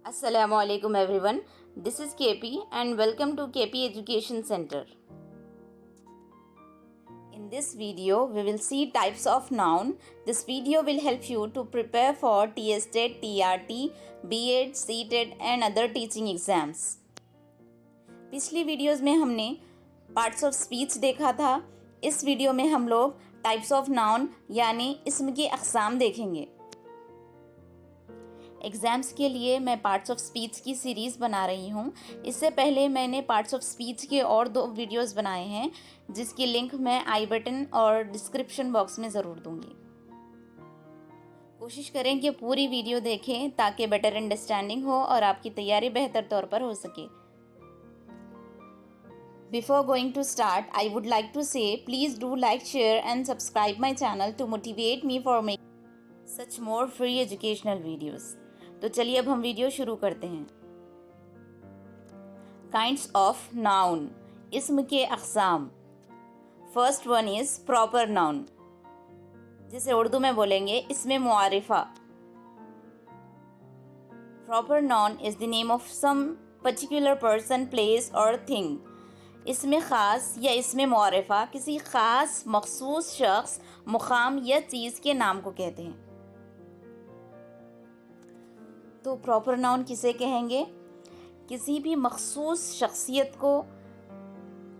Assalamualaikum everyone. This is KP and welcome to KP Education Center. In this video, we will see types of noun. This video will help you to prepare for TSTET, TRT, B.Ed, C.TET and other teaching exams. पिछली videos में हमने parts of speech देखा था. इस video में हम लोग types of noun यानी इसम की अक़साम देखेंगे. एग्ज़ाम्स के लिए मैं पार्ट्स ऑफ स्पीच की सीरीज़ बना रही हूँ. इससे पहले मैंने पार्ट्स ऑफ स्पीच के और 2 वीडियोस बनाए हैं जिसकी लिंक मैं आई बटन और डिस्क्रिप्शन बॉक्स में ज़रूर दूँगी. कोशिश करें कि पूरी वीडियो देखें ताकि बेटर अंडरस्टैंडिंग हो और आपकी तैयारी बेहतर तौर पर हो सके. Before going to start, I would like to say please do like, share and subscribe my channel to motivate me for making such more free educational videos. तो चलिए अब हम वीडियो शुरू करते हैं. काइंड्स ऑफ नाउन, इस्म के अक़साम. First one is proper noun, जिसे उर्दू में बोलेंगे इसमें मुआरिफा. Proper noun is the name of some particular person, place और थिंग. इसमें ख़ास या इसमें मुआरिफा किसी ख़ास मख़सूस शख्स, मुक़ाम या चीज़ के नाम को कहते हैं. तो प्रॉपर नाउन किसे कहेंगे? किसी भी मख़सूस शख्सियत को,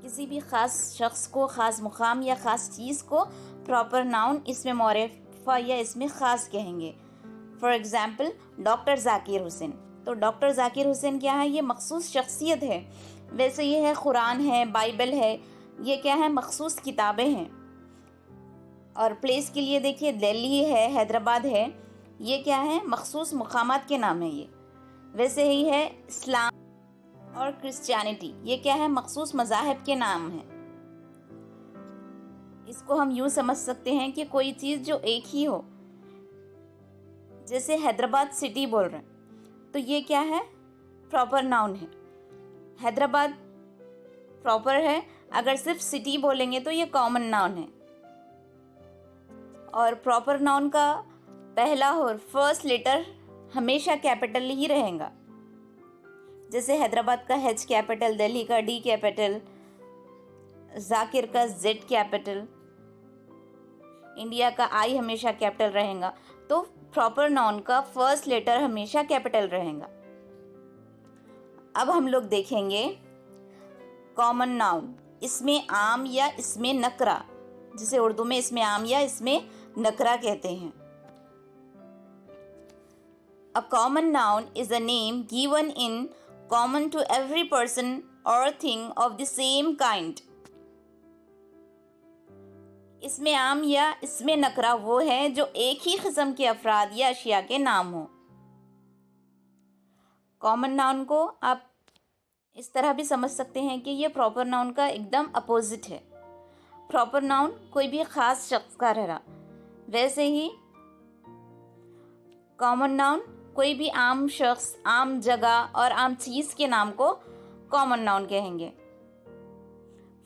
किसी भी ख़ास शख्स को, ख़ास मुक़ाम या ख़ास चीज़ को प्रॉपर नाउन इसमें मुआरिफा या इसमें ख़ास कहेंगे. For example doctor Zakir Hussain. तो डॉक्टर ज़ाकिर हुसैन क्या है? ये मख़सूस शख्सियत है. वैसे ये है कुरान है, बाइबल है, ये क्या है? मख़सूस किताबें हैं. और प्लेस के लिए देखिए दिल्ली है, हैदराबाद है, ये क्या है? मख़सूस मुक़ामात के नाम है ये. वैसे ही है इस्लाम और क्रिश्चियनिटी, ये क्या है? मख़सूस मज़ाहिब के नाम हैं. इसको हम यूँ समझ सकते हैं कि कोई चीज़ जो एक ही हो, जैसे हैदराबाद सिटी बोल रहे हैं तो ये क्या है? प्रॉपर नाउन है. हैदराबाद प्रॉपर है. अगर सिर्फ सिटी बोलेंगे तो ये कॉमन नाउन है. और प्रॉपर नाउन का पहला और फर्स्ट लेटर हमेशा कैपिटल ही रहेगा. जैसे हैदराबाद का H कैपिटल, दिल्ली का D कैपिटल, ज़ाकिर का Z कैपिटल, इंडिया का I हमेशा कैपिटल रहेगा. तो प्रॉपर नाउन का फर्स्ट लेटर हमेशा कैपिटल रहेगा. अब हम लोग देखेंगे कॉमन नाउन, इसमें आम या इसमें नकरा, जिसे उर्दू में इसमें आम या इसमें नकरा कहते हैं. A common noun is a name given in common to every person or thing of the same kind. इसमें आम या इसमें नकरा वो है जो एक ही किस्म के अफराद या अशिया के नाम हो. कॉमन नाउन को आप इस तरह भी समझ सकते हैं कि ये प्रॉपर नाउन का एकदम अपोजिट है. प्रॉपर नाउन कोई भी ख़ास शख्स का रहा. वैसे ही कॉमन नाउन कोई भी आम शख्स, आम जगह और आम चीज़ के नाम को कॉमन नाउन कहेंगे.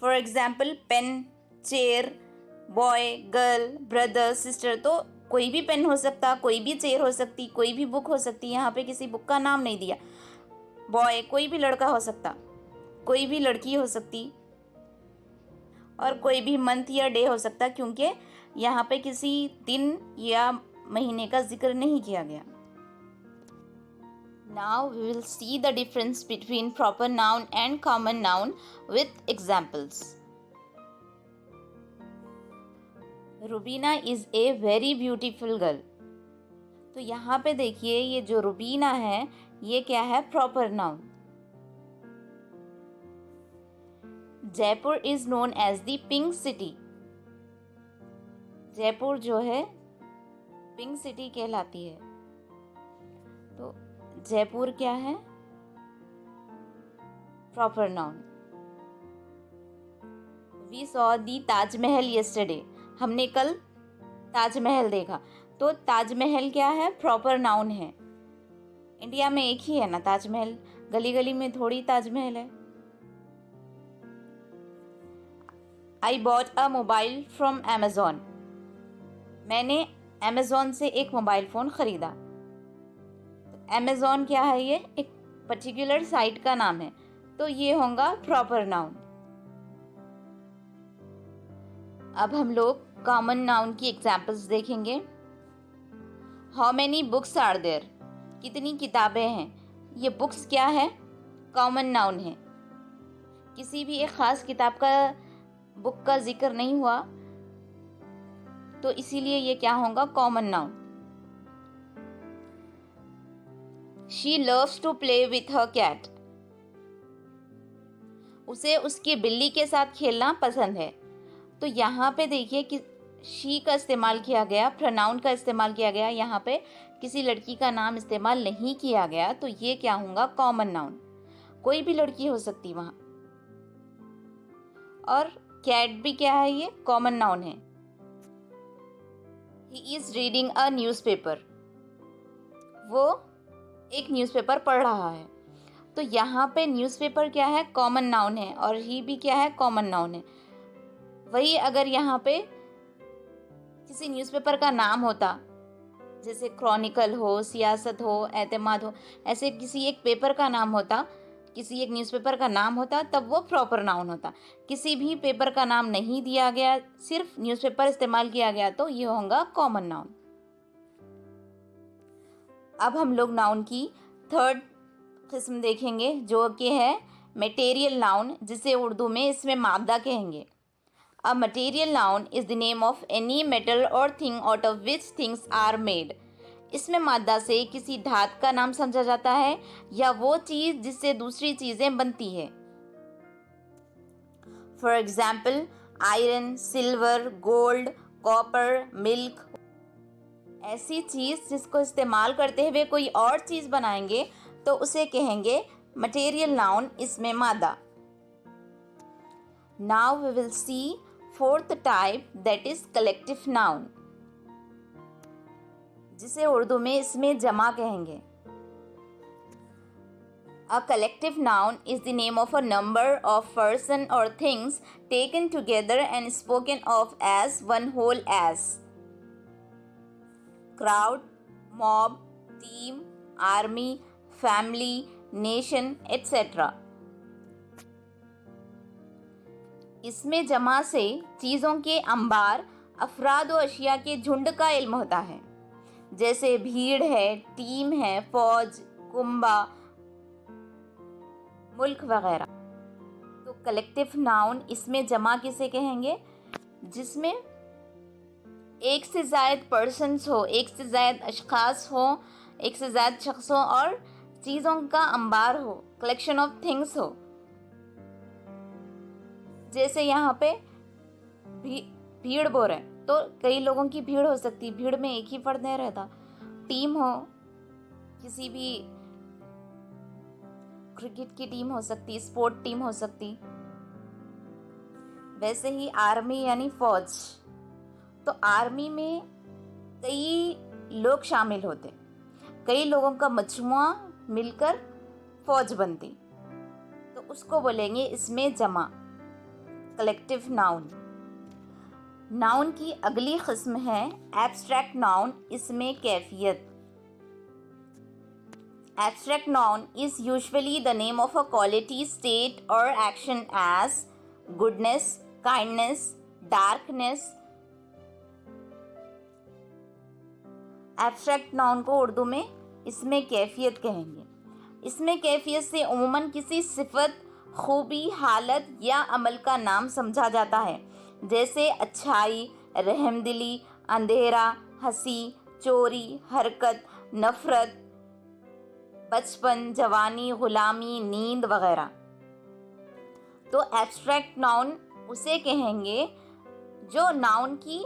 For example pen, chair, boy, girl, brother, sister. तो कोई भी पेन हो सकता, कोई भी चेयर हो सकती, कोई भी बुक हो सकती. यहाँ पे किसी बुक का नाम नहीं दिया. बॉय कोई भी लड़का हो सकता, कोई भी लड़की हो सकती और कोई भी मंथ या डे हो सकता, क्योंकि यहाँ पे किसी दिन या महीने का जिक्र नहीं किया गया. Now we will see the difference between proper noun and common noun with examples. Rubina is a very beautiful girl. तो यहाँ पे देखिए ये जो रुबीना है ये क्या है? Proper noun. Jaipur is known as the pink city. Jaipur जो है पिंक सिटी कहलाती है. तो जयपुर क्या है? Proper noun. We saw the Taj Mahal yesterday. हमने कल ताजमहल देखा. तो ताजमहल क्या है? प्रॉपर नाउन है. इंडिया में एक ही है ना ताजमहल, गली गली में थोड़ी ताजमहल है. I bought a mobile from Amazon. मैंने अमेज़ॉन से एक मोबाइल फ़ोन ख़रीदा. अमेज़ॉन क्या है, ये एक पर्टिकुलर साइट का नाम है, तो ये होगा प्रॉपर नाउन। अब हम लोग कॉमन नाउन की एग्जाम्पल्स देखेंगे। How many books are there, कितनी किताबें हैं। ये बुक्स क्या है, कॉमन नाउन है। किसी भी एक ख़ास किताब का, बुक का जिक्र नहीं हुआ, तो इसीलिए ये क्या होगा, common noun. She loves to play with her cat, उसे उसकी बिल्ली के साथ खेलना पसंद है। तो यहाँ पे देखिए कि शी का इस्तेमाल किया गया, प्रोनाउन का इस्तेमाल किया गया, यहाँ पे किसी लड़की का नाम इस्तेमाल नहीं किया गया, तो ये क्या होगा, कॉमन नाउन। कोई भी लड़की हो सकती वहाँ। और कैट भी क्या है, ये कॉमन नाउन है। He is reading a newspaper, वो एक न्यूज़पेपर पढ़ रहा है। तो यहाँ पे न्यूज़पेपर क्या है, कॉमन नाउन है, और ही भी क्या है, कॉमन नाउन है। वही अगर यहाँ पे किसी न्यूज़पेपर का नाम होता, जैसे क्रॉनिकल हो, सियासत हो, एतमाद हो, ऐसे किसी एक पेपर का नाम होता, किसी एक न्यूज़पेपर का नाम होता, तब वो प्रॉपर नाउन होता। किसी भी पेपर का नाम नहीं दिया गया, सिर्फ न्यूज़पेपर इस्तेमाल किया गया, तो ये होगा कॉमन नाउन। अब हम लोग नाउन की थर्ड किस्म देखेंगे, जो कि है मटेरियल नाउन, जिसे उर्दू में इसमें मादा कहेंगे। A material noun is the name of any metal or thing out of which things are made. इसमें मादा से किसी धातु का नाम समझा जाता है, या वो चीज़ जिससे दूसरी चीज़ें बनती है। For example, iron, silver, gold, copper, milk. ऐसी चीज़ जिसको इस्तेमाल करते हुए कोई और चीज़ बनाएंगे, तो उसे कहेंगे मटेरियल नाउन, इसमें मादा। Now we will see fourth type, that is collective noun, जिसे उर्दू में इसमें जमा कहेंगे। A collective noun is the name of a number of person or things taken together and spoken of as one whole, as crowd, mob, team, army, family, nation, etc. इसमें जमा से चीज़ों के अंबार, अफराद व अशिया के झुंड का इल्म होता है, जैसे भीड़ है, टीम है, फौज, कुंबा, मुल्क वगैरह। तो कलेक्टिव नाउन इसमें जमा किसे कहेंगे, जिसमें एक से ज़ायद पर्सन्स हो, एक से ज़ायद अशखास हो, एक से ज़ायद शख्सों और चीज़ों का अंबार हो, कलेक्शन ऑफ थिंग्स हो। जैसे यहाँ पे भीड़ बोल रहे हैं, तो कई लोगों की भीड़ हो सकती, भीड़ में एक ही फर्द नहीं रहता। टीम हो, किसी भी क्रिकेट की टीम हो सकती, स्पोर्ट टीम हो सकती। वैसे ही आर्मी यानी फौज, तो आर्मी में कई लोग शामिल होते, कई लोगों का मजमुआ मिलकर फौज बनती, तो उसको बोलेंगे इसमें जमा, कलेक्टिव नाउन। नाउन की अगली किस्म है एब्स्ट्रैक्ट नाउन, इसमें कैफियत। Abstract noun is usually the name of a quality, state और action as goodness, kindness, darkness. Abstract noun को उर्दू में इसमें कैफियत कहेंगे। इसमें कैफियत से उमूमन किसी सिफत, खूबी, हालत या अमल का नाम समझा जाता है, जैसे अच्छाई, रहमदिली, अंधेरा, हंसी, चोरी, हरकत, नफरत, बचपन, जवानी, गुलामी, नींद वगैरह। तो एब्स्ट्रैक्ट नाउन उसे कहेंगे जो नाउन की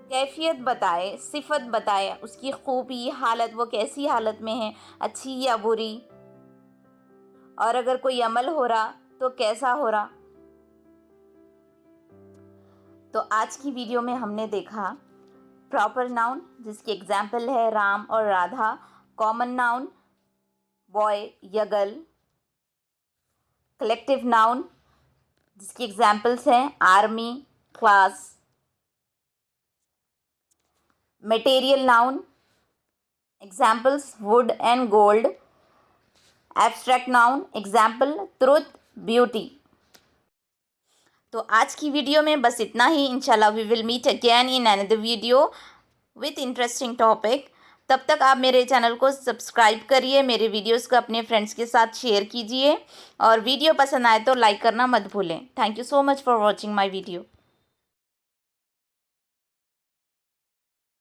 कैफियत बताए, सिफत बताए, उसकी खूबी, हालत, वो कैसी हालत में है, अच्छी या बुरी, और अगर कोई अमल हो रहा तो कैसा हो रहा। तो आज की वीडियो में हमने देखा प्रॉपर नाउन, जिसकी एग्जाम्पल है राम और राधा, कॉमन नाउन बॉय या गर्ल, कलेक्टिव नाउन जिसकी एग्जाम्पल्स हैं army, class, material noun examples wood and gold. Abstract noun example truth, beauty. तो आज की वीडियो में बस इतना ही. इंशाल्लाह we will meet again in another video with interesting topic. तब तक आप मेरे चैनल को सब्सक्राइब करिए, मेरे वीडियोस को अपने फ्रेंड्स के साथ शेयर कीजिए और वीडियो पसंद आए तो लाइक करना मत भूलें. Thank you so much for watching my video.